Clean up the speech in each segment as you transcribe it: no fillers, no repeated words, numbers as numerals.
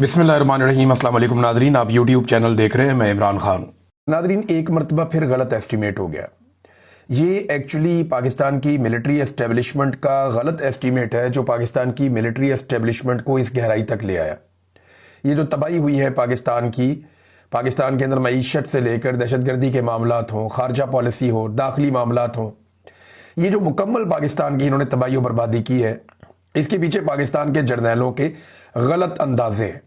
बिस्मिल्लाहिर्रहमानिर्रहीम। अस्सलाम वालेकुम नादरीन, आप यूट्यूब चैनल देख रहे हैं, मैं इमरान खान। नादरीन, एक मरतबा फिर गलत एस्टीमेट हो गया। ये एक्चुअली पाकिस्तान की मिलिट्री एस्टेब्लिशमेंट का गलत एस्टीमेट है जो पाकिस्तान की मिलिट्री एस्टेब्लिशमेंट को इस गहराई तक ले आया। ये जो तबाही हुई है पाकिस्तान की, पाकिस्तान के अंदर मईशत से लेकर दहशतगर्दी के मामलात हों, खारजा पॉलिसी हो, दाखिली मामलात हों, ये जो मुकम्मल पाकिस्तान की इन्होंने तबाही और बर्बादी की है, इसके पीछे पाकिस्तान के जर्नैलों के गलत अंदाजे हैं।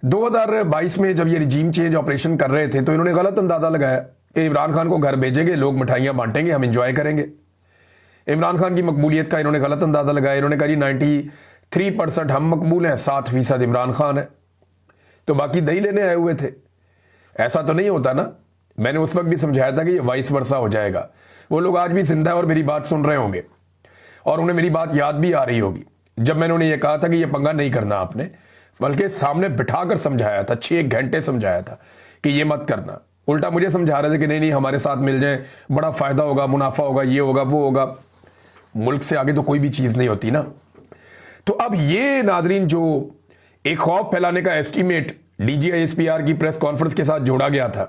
2022 में जब ये रिजीम चेंज ऑपरेशन कर रहे थे तो इन्होंने गलत अंदाजा लगाया कि इमरान खान को घर भेजेंगे, लोग मिठाइयां बांटेंगे, हम इंजॉय करेंगे। इमरान खान की मकबूलियत का इन्होंने गलत अंदाजा लगाया। इन्होंने कहा जी 93% हम मकबूल हैं, 7% इमरान खान है, तो बाकी दही लेने आए हुए थे। ऐसा तो नहीं होता ना। मैंने उस वक्त भी समझाया था कि ये वाइस वर्सा हो जाएगा। वो लोग आज भी जिंदा है और मेरी बात सुन रहे होंगे और उन्हें मेरी बात याद भी आ रही होगी जब मैंने उन्हें यह कहा था कि ये पंगा नहीं करना आपने, बल्कि सामने बिठाकर समझाया था, 6 घंटे समझाया था कि ये मत करना। उल्टा मुझे समझा रहे थे कि नहीं नहीं हमारे साथ मिल जाए, बड़ा फायदा होगा, मुनाफा होगा, ये होगा वो होगा। मुल्क से आगे तो कोई भी चीज नहीं होती ना। तो अब ये नादरीन जो एक खौफ फैलाने का एस्टीमेट DGISPR की प्रेस कॉन्फ्रेंस के साथ जोड़ा गया था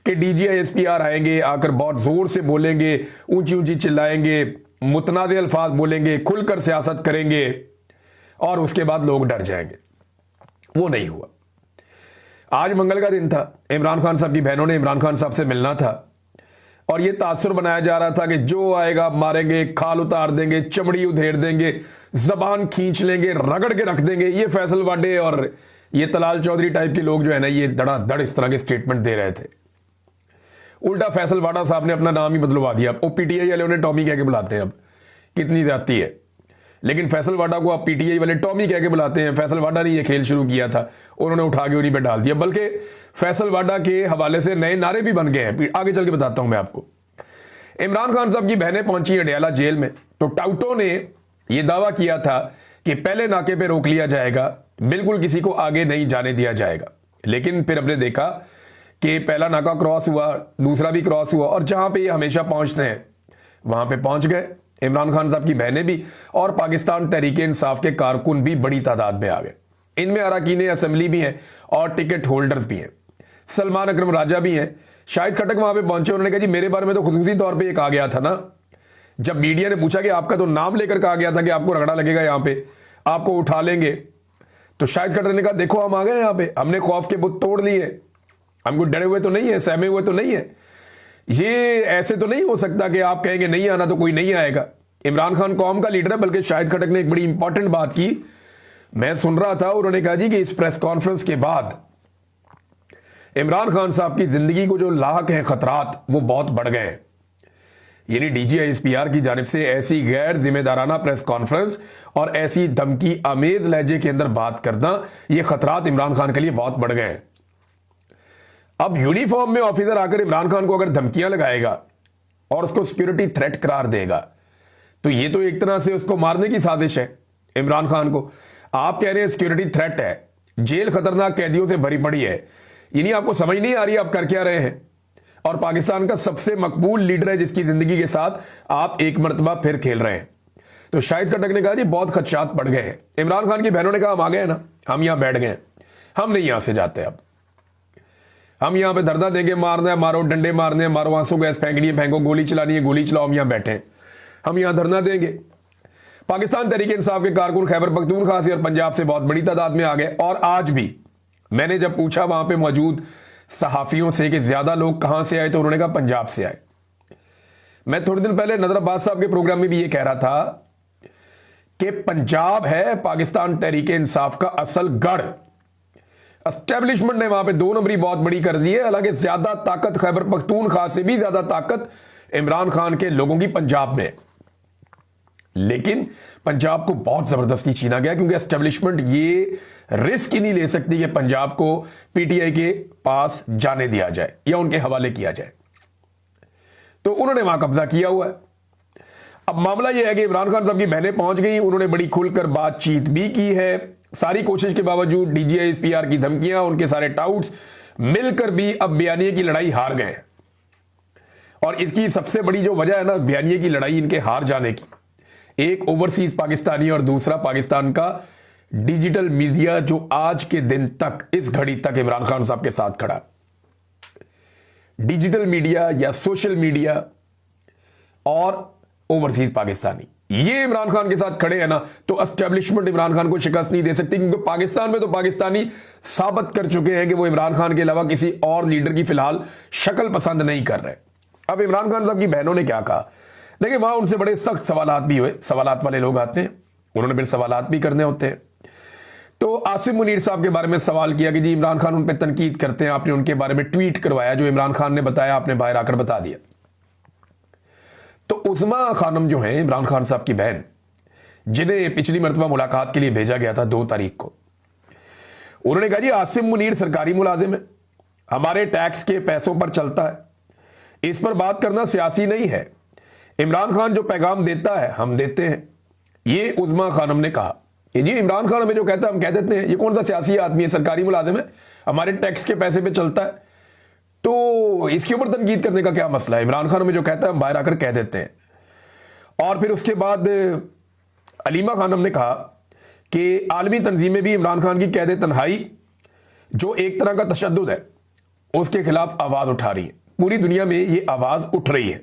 कि DGISPR आएंगे, आकर बहुत जोर से बोलेंगे, ऊंची ऊंची चिल्लाएंगे, मुतनाज़े अल्फाज बोलेंगे, खुलकर सियासत करेंगे और उसके बाद लोग डर जाएंगे, वो नहीं हुआ। आज मंगल का दिन था, इमरान खान साहब की बहनों ने इमरान खान साहब से मिलना था और यह तासुर बनाया जा रहा था कि जो आएगा मारेंगे, खाल उतार देंगे, चमड़ी उधेड़ देंगे, जबान खींच लेंगे, रगड़ के रख देंगे। ये फैसल वाडे और ये तलाल चौधरी टाइप के लोग जो है ना, ये धड़ाधड़ इस तरह के स्टेटमेंट दे रहे थे। उल्टा फैसल वाडा साहब ने अपना नाम ही बदलवा दिया। वो PTI वाले उन्हें टॉमी कह के बुलाते हैं। अब कितनी ज्यादती है, लेकिन फैसल वाडा को आप PTI वाले टॉमी कह के बुलाते हैं। फैसल वाडा ने यह खेल शुरू किया था, उन्होंने उठा के उन्हीं पे डाल दिया। बल्कि फैसल वाडा के हवाले से नए नारे भी बन गए हैं, आगे चल के बताता हूं मैं आपको। इमरान खान साहब की बहनें पहुंची अडयाला जेल में, तो टाउटों ने यह दावा किया था कि पहले नाके पे रोक लिया जाएगा, बिल्कुल किसी को आगे नहीं जाने दिया जाएगा। लेकिन फिर हमने देखा कि पहला नाका क्रॉस हुआ, दूसरा भी क्रॉस हुआ और जहां पे ये हमेशा पहुंचते हैं वहां पे पहुंच गए। इमरान खान साहब की बहनें भी और पाकिस्तान तहरीक इंसाफ के कारकुन भी बड़ी तादाद में आ गए। इनमें अरकान असेंबली भी हैं और टिकट होल्डर्स भी हैं। सलमान अकरम राजा भी हैं। शाहिद खटक वहां पे पहुंचे, उन्होंने कहा जी मेरे बारे में तो खुसूसी तौर पर कहा गया था ना, जब मीडिया ने पूछा कि आपका तो नाम लेकर कहा गया था कि आपको रगड़ा लगेगा, यहां पे आपको उठा लेंगे, तो शाहिद खटक ने कहा देखो हम आ गए, यहां पे हमने खौफ के बुत तोड़ लिए, हम कोई डरे हुए तो नहीं है, सहमे हुए तो नहीं है। ये ऐसे तो नहीं हो सकता कि आप कहेंगे नहीं आना तो कोई नहीं आएगा। इमरान खान कौम का लीडर है। बल्कि शाहिद खटक ने एक बड़ी इंपॉर्टेंट बात की, मैं सुन रहा था, उन्होंने कहा जी कि इस प्रेस कॉन्फ्रेंस के बाद इमरान खान साहब की जिंदगी को जो लाक हैं खतरात, वो बहुत बढ़ गए हैं। यानी DGISPR की जानिब से ऐसी गैर जिम्मेदाराना प्रेस कॉन्फ्रेंस और ऐसी धमकी आमेज लहजे के अंदर बात करना, ये खतरात इमरान खान के लिए बहुत बढ़ गए हैं। अब यूनिफॉर्म में ऑफिसर आकर इमरान खान को अगर धमकियां लगाएगा और उसको सिक्योरिटी थ्रेट करार देगा, तो ये तो एक तरह से उसको मारने की साजिश है इमरान खान को। आप कह रहे हैं सिक्योरिटी थ्रेट है, जेल खतरनाक कैदियों से भरी पड़ी है, यानी आपको समझ नहीं आ रही आप कर क्या रहे हैं। और पाकिस्तान का सबसे मकबूल लीडर है जिसकी जिंदगी के साथ आप एक मरतबा फिर खेल रहे हैं। तो शाहिद खटक ने कहा जी बहुत खदशात बढ़ गए हैं। इमरान खान की बहनों ने कहा हम आ गए ना, हम यहां बैठ गए, हम नहीं यहां से जाते, अब हम यहां पे धरना देंगे, मारना है मारो, डंडे मारने हैं मारो, आंसू गैस फेंकनी है फेंको, गोली चलानी है गोली चलाओ, हम यहां बैठे हैं, हम यहां धरना देंगे। पाकिस्तान तहरीक इंसाफ के कारकुन खैबर पख्तूनख्वा से और पंजाब से बहुत बड़ी तादाद में आ गए। और आज भी मैंने जब पूछा वहां पे मौजूद सहाफियों से कि ज्यादा लोग कहां से आए, तो उन्होंने कहा पंजाब से आए। मैं थोड़े दिन पहले नजर अब्बास साहब के प्रोग्राम में भी ये कह रहा था कि पंजाब है पाकिस्तान तहरीक इंसाफ का असल गढ़। एस्टेब्लिशमेंट ने वहां पे 2 नंबरी बहुत बड़ी कर दी है। हालांकि ज्यादा ताकत खैबर पख्तूनख्वा से भी ज्यादा ताकत इमरान खान के लोगों की पंजाब में, लेकिन पंजाब को बहुत जबरदस्ती छीना गया क्योंकि एस्टेब्लिशमेंट ये रिस्क ही नहीं ले सकती कि पंजाब को PTI के पास जाने दिया जाए या उनके हवाले किया जाए, तो उन्होंने वहां कब्जा किया हुआ है। अब मामला यह है कि इमरान खान साहब की बहनें पहुंच गई, उन्होंने बड़ी खुलकर बातचीत भी की है। सारी कोशिश के बावजूद DGISPR की धमकियां, उनके सारे टाउट्स मिलकर भी अब बयानिए की लड़ाई हार गए। और इसकी सबसे बड़ी जो वजह है ना बयानिए की लड़ाई, इनके हार जाने की, एक ओवरसीज पाकिस्तानी और दूसरा पाकिस्तान का डिजिटल मीडिया जो आज के दिन तक, इस घड़ी तक इमरान खान साहब के साथ खड़ा, डिजिटल मीडिया या सोशल मीडिया और ओवरसीज पाकिस्तानी, ये इमरान खान के साथ खड़े हैं ना, तो एस्टेब्लिशमेंट इमरान खान को शिकस्त नहीं दे सकती, क्योंकि पाकिस्तान में तो पाकिस्तानी साबित कर चुके हैं कि वो इमरान खान के अलावा किसी और लीडर की फिलहाल शक्ल पसंद नहीं कर रहे। अब इमरान खान साहब की बहनों ने क्या कहा, देखिए वहां उनसे बड़े सख्त सवालात भी हुए, सवालात वाले लोग आते हैं, उन्होंने फिर सवालात भी करने होते हैं। तो आसिम मुनीर साहब के बारे में सवाल किया कि जी इमरान खान उन पर तनकीद करते हैं, आपने उनके बारे में ट्वीट करवाया, जो इमरान खान ने बताया आपने बाहर आकर बता दिया। तो उस्मा खानम जो है इमरान खान साहब की बहन, जिन्हें पिछली मरतबा मुलाकात के लिए भेजा गया था 2 तारीख को, उन्होंने कहा जी आसिम मुनीर सरकारी मुलाजिम है, हमारे टैक्स के पैसों पर चलता है, इस पर बात करना सियासी नहीं है, इमरान खान जो पैगाम देता है हम देते हैं। ये उस्मा खानम ने कहा कि जी इमरान खान हमें जो कहता है हम कह देते हैं, ये कौन सा सियासी आदमी है, सरकारी मुलाजिम है, हमारे टैक्स के पैसे पे चलता है, तो इसके ऊपर तनकीद करने का क्या मसला है, इमरान खान हमें जो कहता है हम बाहर आकर कह देते हैं। और फिर उसके बाद अलीमा खानम ने कहा कि आलमी तंजीमें भी इमरान खान की कैद तन्हाई, जो एक तरह का तशद्दुद है, उसके खिलाफ आवाज उठा रही है, पूरी दुनिया में ये आवाज उठ रही है,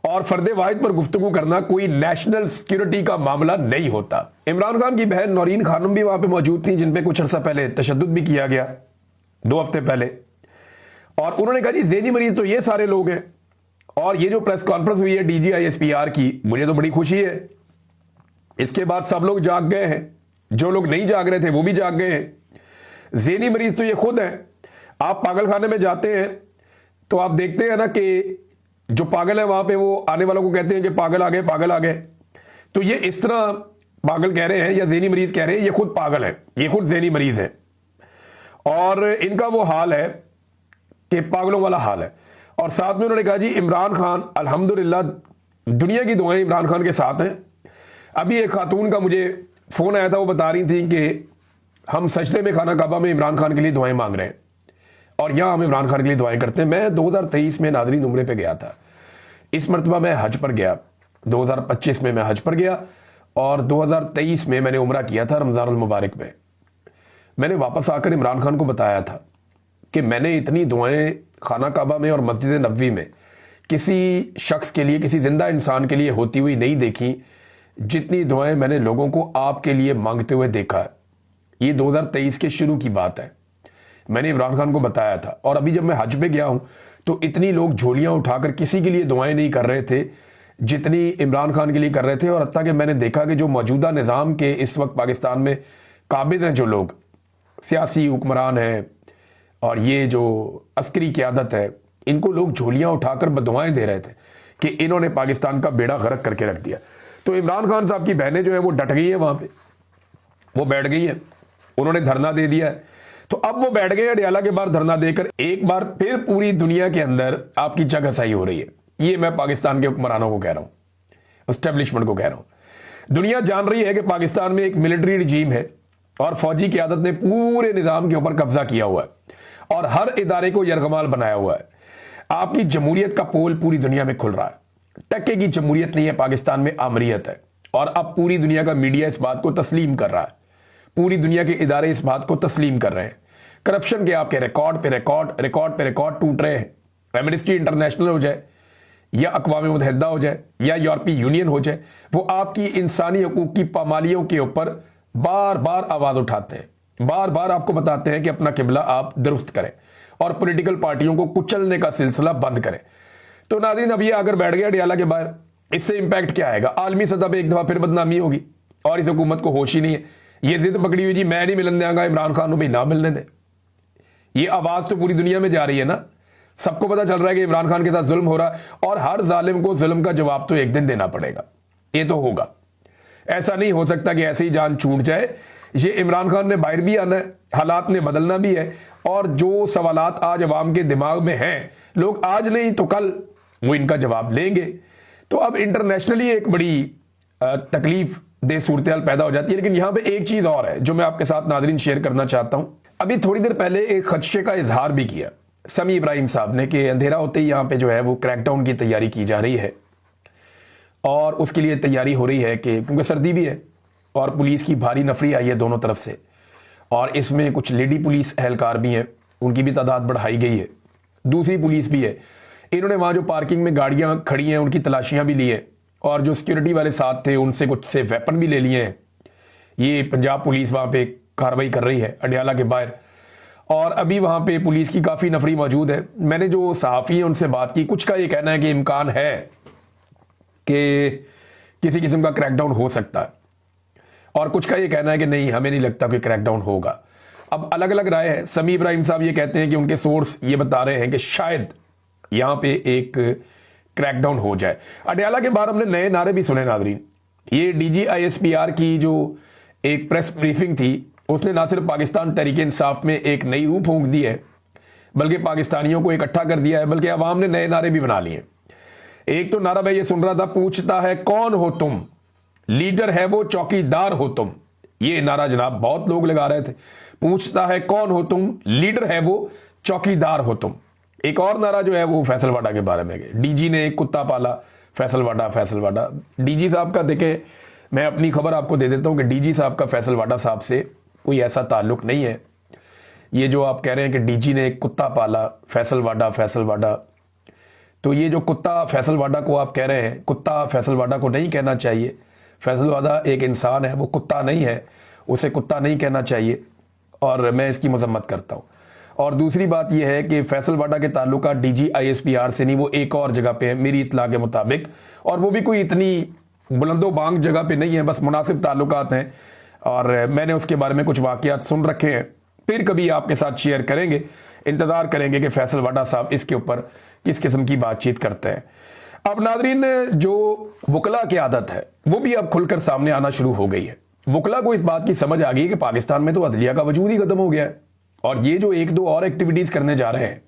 और फर्द वाहिद पर गुफ्तगू करना कोई नेशनल सिक्योरिटी का मामला नहीं होता। इमरान खान की बहन नौरीन खानम भी वहां पे मौजूद थी, जिन पे कुछ अर्सा पहले तशद्दुद भी किया गया 2 हफ्ते पहले, और उन्होंने कहा जी ज़हनी मरीज तो ये सारे लोग हैं। और ये जो प्रेस कॉन्फ्रेंस हुई है DGISPR की, मुझे तो बड़ी खुशी है, इसके बाद सब लोग जाग गए हैं, जो लोग नहीं जाग रहे थे वो भी जाग गए हैं। ज़हनी मरीज तो ये खुद हैं, आप पागल खाने में जाते हैं तो आप देखते हैं ना कि जो पागल है वहां पे वो आने वालों को कहते हैं कि पागल आ गए, पागल आ गए, तो ये इस तरह पागल कह रहे हैं या ज़हनी मरीज कह रहे हैं, ये खुद पागल है, ये खुद ज़हनी मरीज है, और इनका वो हाल है कि पागलों वाला हाल है। और साथ में उन्होंने कहा जी इमरान खान अल्हम्दुलिल्लाह, दुनिया की दुआएं इमरान खान के साथ हैं। अभी एक खातून का मुझे फोन आया था, वो बता रही थी कि हम सजदे में खाना काबा में इमरान खान के लिए दुआएं मांग रहे हैं, और यहां हम इमरान खान के लिए दुआएं करते हैं। मैं 2023 में नादरीन उम्रे पे गया था, इस मरतबा मैं हज पर गया, 2025 में मैं हज पर गया, और 2023 में मैंने उम्रा किया था रमज़ान मुबारक में। मैंने वापस आकर इमरान खान को बताया था कि मैंने इतनी दुआएं खाना काबा में और मस्जिद नबवी में किसी शख्स के लिए, किसी जिंदा इंसान के लिए होती हुई नहीं देखी, जितनी दुआएं मैंने लोगों को आपके लिए मांगते हुए देखा है। ये 2023 के शुरू की बात है, मैंने इमरान खान को बताया था। और अभी जब मैं हज पे गया हूं तो इतनी लोग झोलियां उठाकर किसी के लिए दुआएं नहीं कर रहे थे जितनी इमरान खान के लिए कर रहे थे। और हत्ता कि मैंने देखा कि जो मौजूदा निज़ाम के इस वक्त पाकिस्तान में काबिज हैं, जो लोग सियासी हुक्मरान हैं और ये जो अस्करी क़यादत है, इनको लोग झोलियां उठाकर बदुआएं दे रहे थे कि इन्होंने पाकिस्तान का बेड़ा गर्क करके रख दिया। तो इमरान खान साहब की बहनें जो है वो डट गई है, वहां पे वो बैठ गई है, उन्होंने धरना दे दिया है। तो अब वो बैठ गए अडियाला के बाहर धरना देकर, एक बार फिर पूरी दुनिया के अंदर आपकी जगहसाई हो रही है। ये मैं पाकिस्तान के हुक्मरानों को कह रहा हूं, एस्टेब्लिशमेंट को कह रहा हूं। दुनिया जान रही है कि पाकिस्तान में एक मिलिट्री रिजीम है और फौजी क़यादत ने पूरे निज़ाम के ऊपर कब्जा किया हुआ है और हर इदारे को यरगमाल बनाया हुआ है। आपकी जमहूरियत का पोल पूरी दुनिया में खुल रहा है। टक्के की जमहूरियत नहीं है पाकिस्तान में, आमरीयत है। और अब पूरी दुनिया का मीडिया इस बात को तस्लीम कर रहा है, पूरी दुनिया के इदारे इस बात को तस्लीम कर रहे हैं। करप्शन के आपके रिकॉर्ड पे रिकॉर्ड टूट रहे हैं। एमनेस्टी इंटरनेशनल हो जाए या अक़वाम मुत्तहिदा हो जाए या यूरोपीय यूनियन हो जाए, वो आपकी इंसानी हकूक़ की पामालियों के ऊपर बार बार आवाज़ उठाते हैं, बार बार आपको बताते हैं कि अपना किबला आप दुरुस्त करें और पॉलिटिकल पार्टियों को कुचलने का सिलसिला बंद करें। तो नाज़रीन, अब ये अगर बैठ गया अडियाला के बाहर, इससे इंपैक्ट क्या आएगा? आलमी सतह पर एक दफ़ा फिर बदनामी होगी और इस हुकूमत को होश ही नहीं है। ये जिद पकड़ी हुई जी मैं नहीं मिलन देंगा इमरान खान को, भाई ना मिलने दे। ये आवाज़ तो पूरी दुनिया में जा रही है ना, सबको पता चल रहा है कि इमरान खान के साथ जुल्म हो रहा है और हर जालिम को जुल्म का जवाब तो एक दिन देना पड़ेगा, ये तो होगा। ऐसा नहीं हो सकता कि ऐसे ही जान छूट जाए। ये इमरान खान ने बाहर भी आना है, हालात ने बदलना भी है, और जो सवालात आज अवाम के दिमाग में हैं, लोग आज नहीं तो कल वो इनका जवाब लेंगे। तो अब इंटरनेशनली एक बड़ी तकलीफ दे सूरत हाल पैदा हो जाती है। लेकिन यहां पे एक चीज और है जो मैं आपके साथ नाज़रीन शेयर करना चाहता हूं। अभी थोड़ी देर पहले एक खदशे का इजहार भी किया समी इब्राहिम साहब ने कि अंधेरा होते ही यहां पे जो है वो क्रैकडाउन की तैयारी की जा रही है और उसके लिए तैयारी हो रही है कि क्योंकि सर्दी भी है और पुलिस की भारी नफरी आई है दोनों तरफ से, और इसमें कुछ लेडी पुलिस एहलकार भी हैं, उनकी भी तादाद बढ़ाई गई है, दूसरी पुलिस भी है। इन्होंने वहाँ जो पार्किंग में गाड़ियाँ खड़ी हैं उनकी तलाशियाँ भी ली हैं, और जो सिक्योरिटी वाले साथ थे उनसे कुछ से वेपन भी ले लिए हैं। ये पंजाब पुलिस वहाँ पे कार्रवाई कर रही है अडियाला के बाहर, और अभी वहाँ पे पुलिस की काफ़ी नफरी मौजूद है। मैंने जो सहाफ़ी हैं उनसे बात की, कुछ का ये कहना है कि इम्कान है कि किसी किस्म का क्रैकडाउन हो सकता है, और कुछ का ये कहना है कि नहीं, हमें नहीं लगता कि क्रैकडाउन होगा। अब अलग अलग राय है। समी इब्राहिम साहब ये कहते हैं कि उनके सोर्स ये बता रहे हैं कि शायद यहाँ पे एक क्रैकडाउन हो जाए। अडियाला के बाहर हमने नए नारे भी सुने नाज़रीन। ये DGISPR की जो एक प्रेस ब्रीफिंग थी, उसने ना सिर्फ पाकिस्तान तहरीक इंसाफ में एक नई रूह फूंक दी है, बल्कि पाकिस्तानियों को इकट्ठा कर दिया है, बल्कि अवाम ने नए नारे भी बना लिए। एक तो नारा मैं ये सुन रहा था, पूछता है कौन हो तुम, लीडर है वो चौकीदार हो तुम। ये नारा जनाब बहुत लोग लगा रहे थे, पूछता है कौन हो तुम, लीडर है वो चौकीदार हो तुम। एक और नारा जो है वो फैसलवाडा के बारे में, डीजी ने एक कुत्ता पाला, फैसलवाडा फैसलवाडा। डीजी साहब का देखें, मैं अपनी खबर आपको दे देता हूं कि डीजी साहब का फैसलवाडा साहब से कोई ऐसा ताल्लुक नहीं है। ये जो आप कह रहे हैं कि डीजी ने एक कुत्ता पाला, फैसलवाडा फैसलवाडा, तो ये जो कुत्ता फैसलवाडा को आप कह रहे हैं, कुत्ता फैसलवाडा को नहीं कहना चाहिए। फैसलवाडा एक इंसान है, वो कुत्ता नहीं है, उसे कुत्ता नहीं कहना चाहिए, और मैं इसकी मजम्मत करता हूँ। और दूसरी बात यह है कि फैसलवाडा के ताल्लुका DGISPR से नहीं, वो एक और जगह पे है मेरी इत्तला के मुताबिक, और वो भी कोई इतनी बुलंदो बांग जगह पे नहीं है, बस मुनासिब ताल्लुकात हैं, और मैंने उसके बारे में कुछ वाक़यात सुन रखे हैं, फिर कभी आपके साथ शेयर करेंगे। इंतज़ार करेंगे कि फैसलवाडा साहब इसके ऊपर किस किस्म की बातचीत करते हैं। अब नाजरीन, जो वकला की आदत है वो भी अब खुलकर सामने आना शुरू हो गई है। वकला को इस बात की समझ आ गई कि पाकिस्तान में तो अदलिया का वजूद ही खत्म हो गया है, और ये जो एक दो और एक्टिविटीज़ करने जा रहे हैं,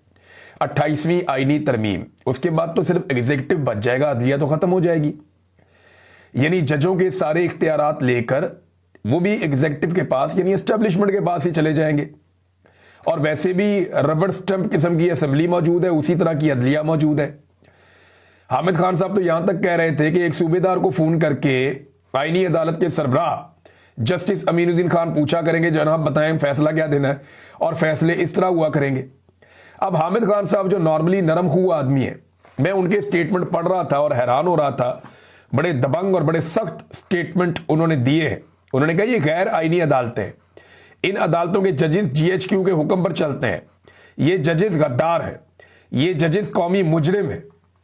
28वीं आईनी तरमीम, उसके बाद तो सिर्फ एग्जीक्यूटिव बच जाएगा, अदलिया तो ख़त्म हो जाएगी। यानी जजों के सारे इख्तियारात लेकर वो भी एग्जीक्यूटिव के पास, यानी एस्टेब्लिशमेंट के पास ही चले जाएंगे। और वैसे भी रबड़ स्टंप किस्म की असेंबली मौजूद है, उसी तरह की अदलिया मौजूद है। हामिद खान साहब तो यहां तक कह रहे थे कि एक सूबेदार को फोन करके आईनी अदालत के सरबराह जस्टिस अमीनुद्दीन खान पूछा करेंगे, जनाब बताएं फैसला क्या देना है, और फैसले इस तरह हुआ करेंगे। अब हामिद खान साहब जो नॉर्मली नरम हुआ आदमी है, मैं उनके स्टेटमेंट पढ़ रहा था और हैरान हो रहा था। बड़े दबंग और बड़े सख्त स्टेटमेंट उन्होंने दिए हैं। उन्होंने कहा ये गैर आईनी अदालतें हैं, इन अदालतों के जजेस GHQ के हुक्म पर चलते हैं, ये जजेस गद्दार हैं, ये जजेस कौमी मुजरिम है।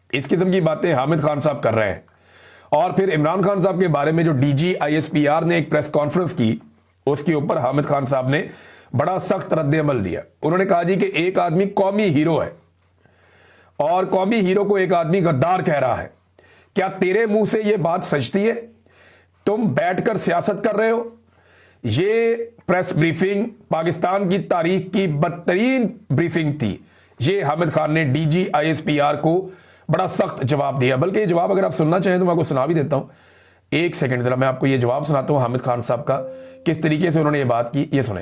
इस किस्म की बातें हामिद खान साहब कर रहे हैं। और फिर इमरान खान साहब के बारे में जो DGISPR ने एक प्रेस कॉन्फ्रेंस की, उसके ऊपर हामिद खान साहब ने बड़ा सख्त रद्द अमल दिया। उन्होंने कहा जी कि एक आदमी कौमी हीरो है, और कौमी हीरो को एक आदमी गद्दार कह रहा है। क्या तेरे मुंह से यह बात सचती है? तुम बैठकर सियासत कर रहे हो? ये प्रेस ब्रीफिंग पाकिस्तान की तारीख की बदतरीन ब्रीफिंग थी। ये हामिद खान ने DGISPR को बड़ा सख्त जवाब दिया। बल्कि ये जवाब अगर आप सुनना चाहें तो मैं आपको सुना भी देता हूं। एक सेकंड जरा मैं आपको ये जवाब सुनाता हूं हामिद खान साहब का, किस तरीके से उन्होंने ये बात की, ये सुने।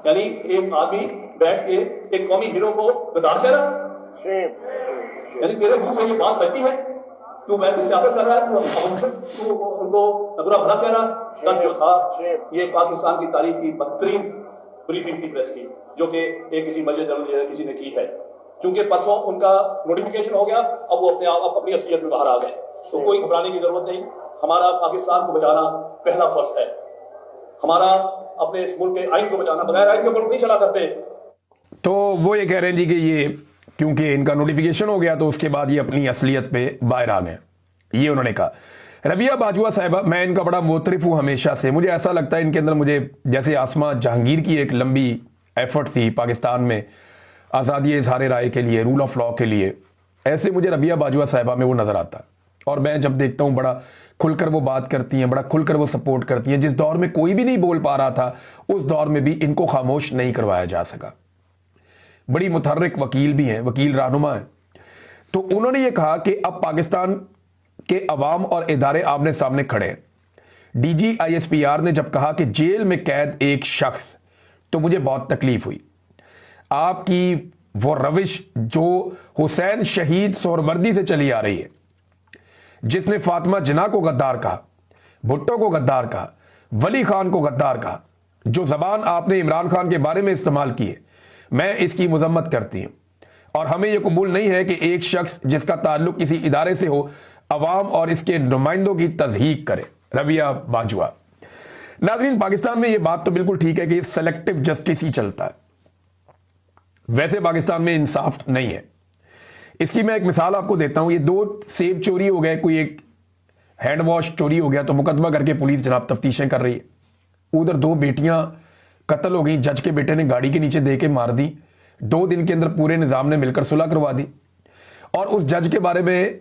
यानी एक आदमी बैठ के एक कौमी हीरो को गद्दार कह रहा, यानी तेरे मुंह से ये बात सच्ची है? तू बैठ के सियासत कर रहा है, तू उनको बुरा भला कह रहा। तब जो था ये पाकिस्तान की तारीख की बदतरीन ब्रीफिंग थी प्रेस की, जो कि एक किसी मजलिस जनरल किसी ने की है। क्योंकि परसों उनका नोटिफिकेशन हो गया, अब वो अपने आप अपनी असलियत में बाहर आ गए, तो कोई घबराने की जरूरत नहीं। हमारा पाकिस्तान को बचाना पहला फर्ज है, हमारा अपने इस मुल्क के आइन को बचाना, बगैर आइन के मुल्क नहीं चला करते। तो वो ये कह रहे हैं जी कि ये क्योंकि इनका नोटिफिकेशन हो गया तो उसके बाद ये अपनी असलियत पे बाहर आ गए, ये उन्होंने कहा। रबिया बाजवा साहिबा, मैं इनका बड़ा मोतरिफ हूँ हमेशा से। मुझे ऐसा लगता है इनके अंदर, मुझे जैसे आसमा जहांगीर की एक लंबी एफर्ट थी पाकिस्तान में आज़ादी इज़हार राय के लिए, रूल ऑफ लॉ के लिए, ऐसे मुझे रबिया बाजवा साहिबा में वो नज़र आता। और मैं जब देखता हूँ बड़ा खुलकर वो बात करती हैं, बड़ा खुलकर वो सपोर्ट करती हैं। जिस दौर में कोई भी नहीं बोल पा रहा था, उस दौर में भी इनको खामोश नहीं करवाया जा सका। बड़ी मुतहर्रिक वकील भी हैं, वकील रहनुमा हैं। तो उन्होंने ये कहा कि अब पाकिस्तान के अवाम और इदारे आमने सामने खड़े हैं। DGISPR ने जब कहा कि जेल में कैद एक शख्स, तो मुझे बहुत तकलीफ हुई। आपकी वो रविश जो हुसैन शहीद सोहरवर्दी से चली आ रही है, जिसने फातिमा जिन्ना को गद्दार कहा, भुट्टो को गद्दार कहा, वली खान को गद्दार कहा। जो जबान आपने इमरान खान के बारे में इस्तेमाल की है, मैं इसकी मजम्मत करती हूं और हमें यह कबूल नहीं है कि एक शख्स जिसका ताल्लुक किसी इदारे से हो अवाम और इसके नुमाइंदों की तज़हीक करे। रबिया बाजवा। नाज़रीन, पाकिस्तान में यह बात तो बिल्कुल ठीक है कि सेलेक्टिव जस्टिस ही चलता है, वैसे पाकिस्तान में इंसाफ नहीं है। इसकी मैं एक मिसाल आपको देता हूं। ये 2 सेब चोरी हो गए, कोई एक हैंड वॉश चोरी हो गया तो मुकदमा करके पुलिस जनाब तफ्तीशें कर रही है। उधर 2 बेटियां कत्ल हो गई, जज के बेटे ने गाड़ी के नीचे दे के मार दी। 2 दिन के अंदर पूरे निजाम ने मिलकर सुलह करवा दी और उस जज के बारे में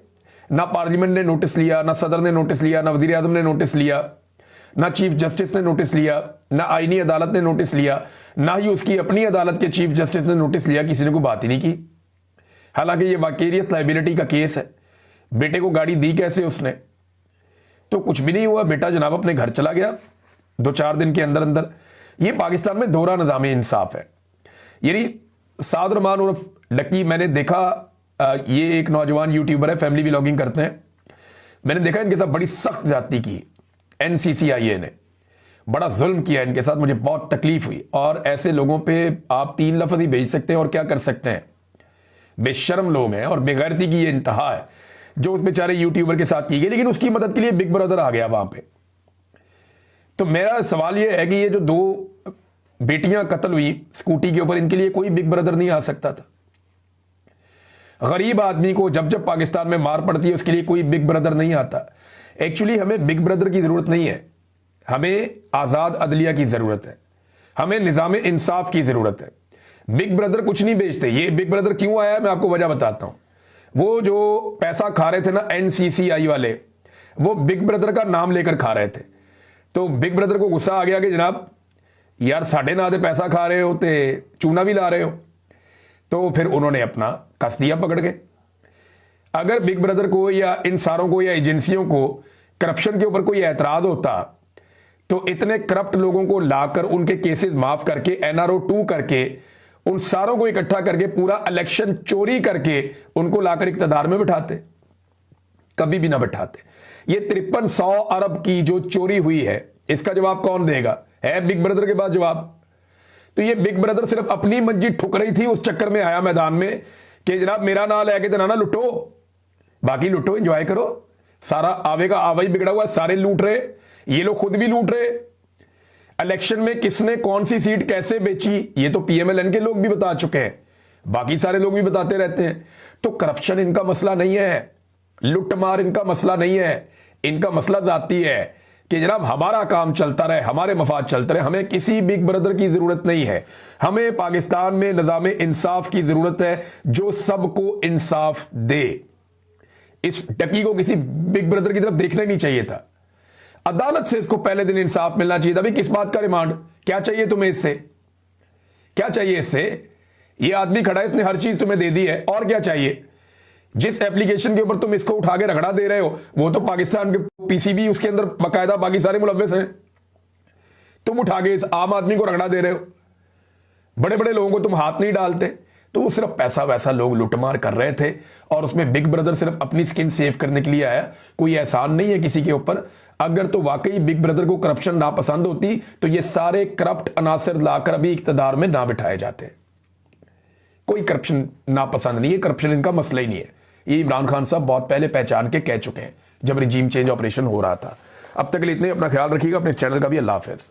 ना पार्लियामेंट ने नोटिस लिया, ना सदर ने नोटिस लिया, ना वजीर आजम ने नोटिस लिया, ना चीफ जस्टिस ने नोटिस लिया, ना आईनी अदालत ने नोटिस लिया, ना ही उसकी अपनी अदालत के चीफ जस्टिस ने नोटिस लिया। किसी ने कोई बात ही नहीं की। हालांकि ये वाकेरियस लाइबिलिटी का केस है। बेटे को गाड़ी दी कैसे उसने, तो कुछ भी नहीं हुआ। बेटा जनाब अपने घर चला गया 2-4 दिन के अंदर अंदर। ये पाकिस्तान में दोहरा निज़ाम इंसाफ है। यानी साद रहमान उर्फ डक्की, मैंने देखा ये एक नौजवान यूट्यूबर है, फैमिली व्लॉगिंग करते हैं। मैंने देखा इनके साथ बड़ी सख्त ज्यादती की NCCIA ने, बड़ा जुल्म किया इनके साथ, मुझे बहुत तकलीफ हुई। और ऐसे लोगों पे आप 3 लफ्ज ही भेज सकते हैं और क्या कर सकते हैं। बेशर्म लोग हैं और बेगैरती की ये इंतहा है जो उस बेचारे यूट्यूबर के साथ की गई। लेकिन उसकी मदद के लिए बिग ब्रदर आ गया वहां पे। तो मेरा सवाल ये है कि ये जो 2 बेटियां कत्ल हुई स्कूटी के ऊपर, इनके लिए कोई बिग ब्रदर नहीं आ सकता था? गरीब आदमी को जब जब पाकिस्तान में मार पड़ती है उसके लिए कोई बिग ब्रदर नहीं आता। एक्चुअली हमें बिग ब्रदर की जरूरत नहीं है, हमें आजाद अदलिया की जरूरत है, हमें निजाम इंसाफ की जरूरत है। बिग ब्रदर कुछ नहीं बेचते। ये बिग ब्रदर क्यों आया मैं आपको वजह बताता हूं। वो जो पैसा खा रहे थे ना NCCI वाले, वो बिग ब्रदर का नाम लेकर खा रहे थे। तो बिग ब्रदर को गुस्सा आ गया कि जनाब यार साढ़े ना दे पैसा खा रहे हो ते चूना भी ला रहे हो। तो फिर उन्होंने अपना कस दिया पकड़ के। अगर बिग ब्रदर को या इन सारों को या एजेंसियों को करप्शन के ऊपर कोई एतराज होता तो इतने करप्ट लोगों को लाकर उनके केसेस माफ करके NRO 2 करके उन सारों को इकट्ठा करके पूरा इलेक्शन चोरी करके उनको लाकर इक्तदार में बिठाते। कभी भी ना बिठाते। ये 5300 अरब की जो चोरी हुई है इसका जवाब कौन देगा? है बिग ब्रदर के पास जवाब? तो ये बिग ब्रदर सिर्फ अपनी मंजी ठुक रही थी, उस चक्कर में आया मैदान में कि जनाब मेरा नाम लेके तो ना लुटो, बाकी लुटो, एंजॉय करो। सारा आवे का आवा ही बिगड़ा हुआ, सारे लूट रहे, ये लोग खुद भी लूट रहे। इलेक्शन में किसने कौन सी सीट कैसे बेची ये तो PMLN के लोग भी बता चुके हैं, बाकी सारे लोग भी बताते रहते हैं। तो करप्शन इनका मसला नहीं है, लुटमार इनका मसला नहीं है, इनका मसला जाती है कि जनाब हमारा काम चलता रहे, हमारे मफाद चलते रहे। हमें किसी बिग ब्रदर की जरूरत नहीं है। हमें पाकिस्तान में निजाम इंसाफ की जरूरत है जो सबको इंसाफ दे। इस डकी को किसी बिग ब्रदर की तरफ देखना ही नहीं चाहिए था। अदालत से इसको पहले दिन इंसाफ मिलना चाहिए था। भाई किस बात का रिमांड, क्या चाहिए तुम्हें इससे, क्या चाहिए इससे? ये आदमी खड़ा है, इसने हर चीज तुम्हें दे दी है, और क्या चाहिए? जिस एप्लीकेशन के ऊपर तुम इसको उठा के रगड़ा दे रहे हो वो तो पाकिस्तान के PCB उसके अंदर बाकायदा बाकी सारे मुलव्वस हैं। तुम उठा के इस आम आदमी को रगड़ा दे रहे हो, बड़े बड़े लोगों को तुम हाथ नहीं डालते। तो वो सिर्फ पैसा वैसा लोग लुटमार कर रहे थे और उसमें बिग ब्रदर सिर्फ अपनी स्किन सेव करने के लिए आया। कोई एहसान नहीं है किसी के ऊपर। अगर तो वाकई बिग ब्रदर को करप्शन नापसंद होती तो ये सारे करप्ट अनासर लाकर अभी इक्तदार में ना बिठाए जाते। कोई करप्शन नापसंद नहीं है, करप्शन इनका मसला ही नहीं है। ये इमरान खान साहब बहुत पहले पहचान के कह चुके हैं जब रिजीम चेंज ऑपरेशन हो रहा था। अब तक के लिए इतने, अपना ख्याल रखिएगा, अपने चैनल का भी। अल्लाह हाफिज।